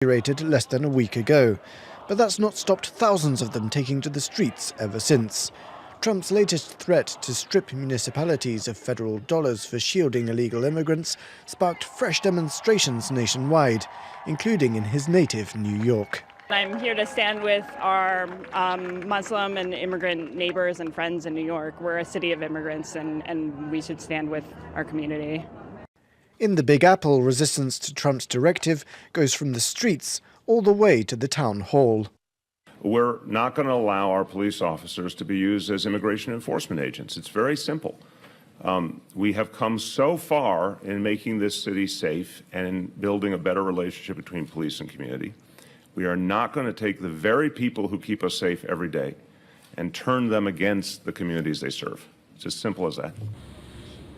inaugurated less than a week ago. But that's not stopped thousands of them taking to the streets ever since. Trump's latest threat to strip municipalities of federal dollars for shielding illegal immigrants sparked fresh demonstrations nationwide, including in his native New York. I'm here to stand with our Muslim and immigrant neighbors and friends in New York. We're a city of immigrants, and we should stand with our community. In the Big Apple, resistance to Trump's directive goes from the streets all the way to the town hall. We're not going to allow our police officers to be used as immigration enforcement agents. It's very simple. We have come so far in making this city safe and in building a better relationship between police and community. We are not going to take the very people who keep us safe every day and turn them against the communities they serve. It's as simple as that.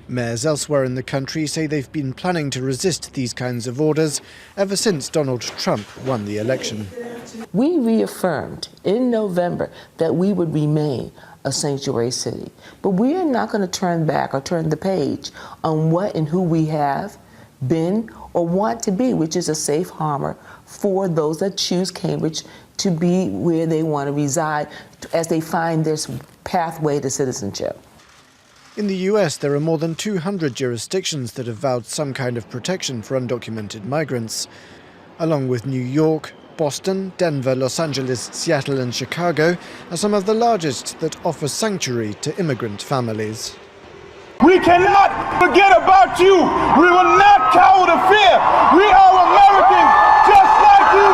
Mayors elsewhere in the country say they've been planning to resist these kinds of orders ever since Donald Trump won the election. We reaffirmed in November that we would remain a sanctuary city, but we are not going to turn back or turn the page on what and who we have been or want to be, which is a safe harbor for those that choose Cambridge to be where they want to reside as they find this pathway to citizenship. In the US, there are more than 200 jurisdictions that have vowed some kind of protection for undocumented migrants. Along with New York, Boston, Denver, Los Angeles, Seattle and Chicago are some of the largest that offer sanctuary to immigrant families. We cannot forget about you. We will not cower to fear. We are Americans just like you.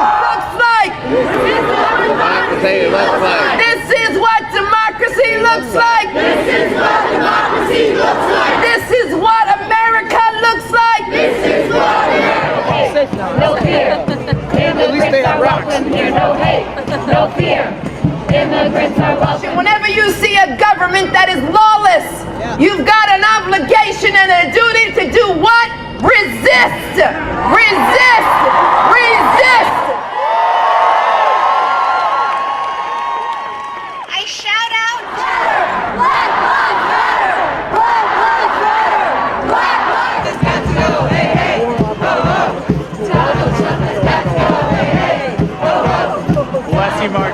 This is what democracy looks like. This is what democracy looks like. This is what America looks like. This is what America. No fear. Immigrants are welcome here. No hate. No fear. Immigrants are welcome. Whenever you see a government that is lawless, you've got an obligation and a duty to do what? Resist! Resist! Resist! I shout out, Black Lives Matter! Black Lives Matter! Black Lives Matter! This got to go, hey, hey! Ho, ho! Donald Trump has got to go, hey, hey! Ho, ho! Bless you, Mark.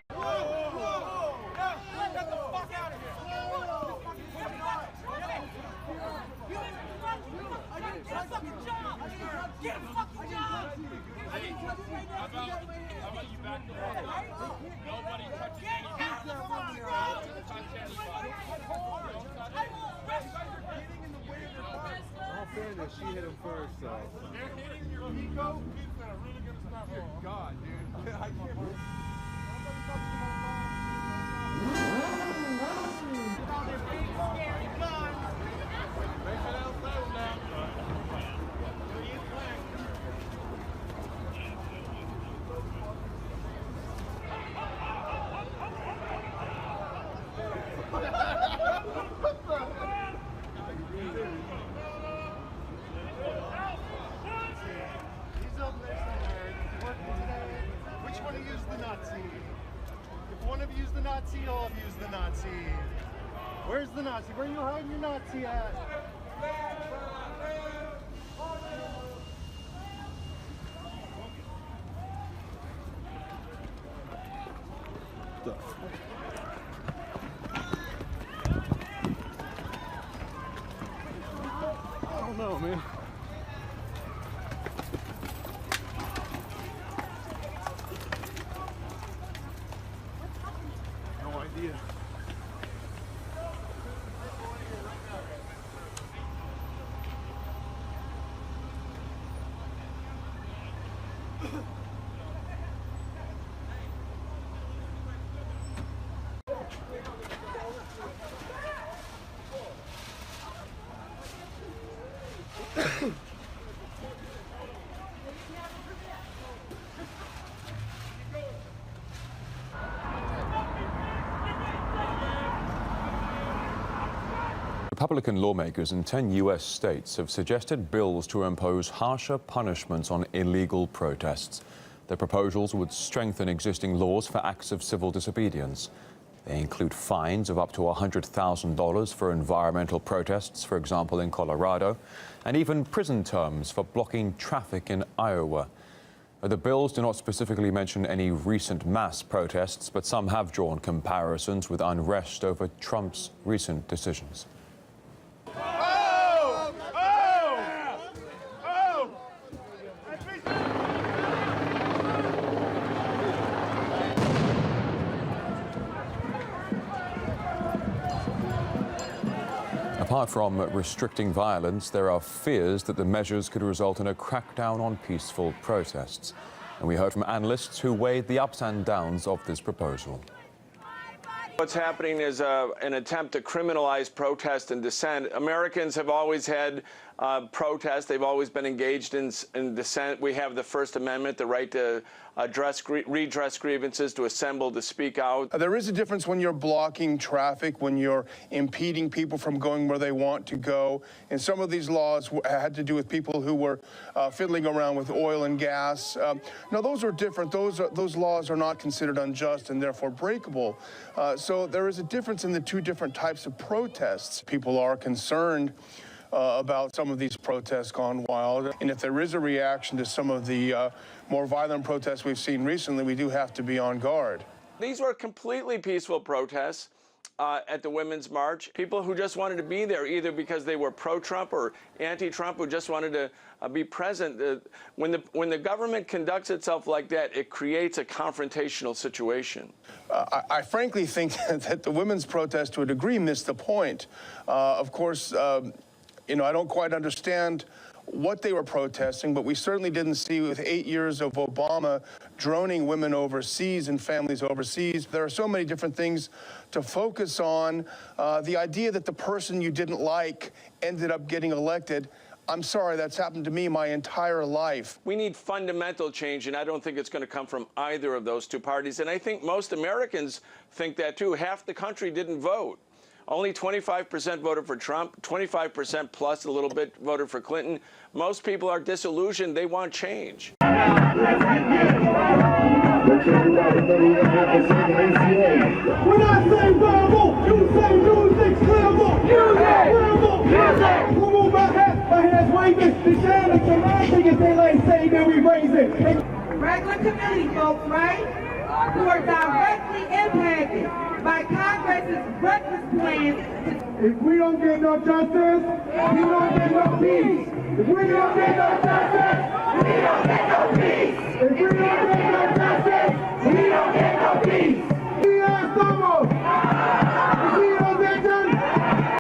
She hit him first, so. They're hitting your ego. People that are really going to stop. Good God, dude. I can't believe Nazi, all of you use the Nazi. Where's the Nazi? Where are you hiding your Nazi at? I don't know, man. Idea. Republican lawmakers in 10 U.S. states have suggested bills to impose harsher punishments on illegal protests. The proposals would strengthen existing laws for acts of civil disobedience. They include fines of up to $100,000 for environmental protests, for example, in Colorado, and even prison terms for blocking traffic in Iowa. The bills do not specifically mention any recent mass protests, but some have drawn comparisons with unrest over Trump's recent decisions. Apart from restricting violence, there are fears that the measures could result in a crackdown on peaceful protests. And we heard from analysts who weighed the ups and downs of this proposal. What's happening is an attempt to criminalize protest and dissent. Americans have always had protest. They've always been engaged in dissent. We have the First Amendment, the right to redress grievances, to assemble, to speak out. There is a difference when you're blocking traffic, when you're impeding people from going where they want to go. And some of these laws had to do with people who were fiddling around with oil and gas. No, those are different. Those laws are not considered unjust and therefore breakable. So there is a difference in the two different types of protests. People are concerned about some of these protests gone wild. And if there is a reaction to some of the more violent protests we've seen recently, we do have to be on guard. These were completely peaceful protests at the Women's March. People who just wanted to be there, either because they were pro-Trump or anti-Trump, who just wanted to be present. When the government conducts itself like that, it creates a confrontational situation. I frankly think that the women's protest, to a degree, missed the point. Of course, you know, I don't quite understand what they were protesting, but we certainly didn't see, with 8 years of Obama droning women overseas and families overseas. There are so many different things to focus on. The idea that the person you didn't like ended up getting elected, I'm sorry, that's happened to me my entire life. We need fundamental change, and I don't think it's going to come from either of those two parties. And I think most Americans think that, too. Half the country didn't vote. Only 25% voted for Trump, 25% plus a little bit voted for Clinton. Most people are disillusioned. They want change. We're not saying verbal, you say music's clearable. Music! Who move my hands waving, the shine of semantic as they like say that we raise it. Regular community folks, right? Who are directly impacted by Congress's reckless plans. If we don't get no justice, we don't get no peace. If we don't get no justice, we don't get no peace. If we don't get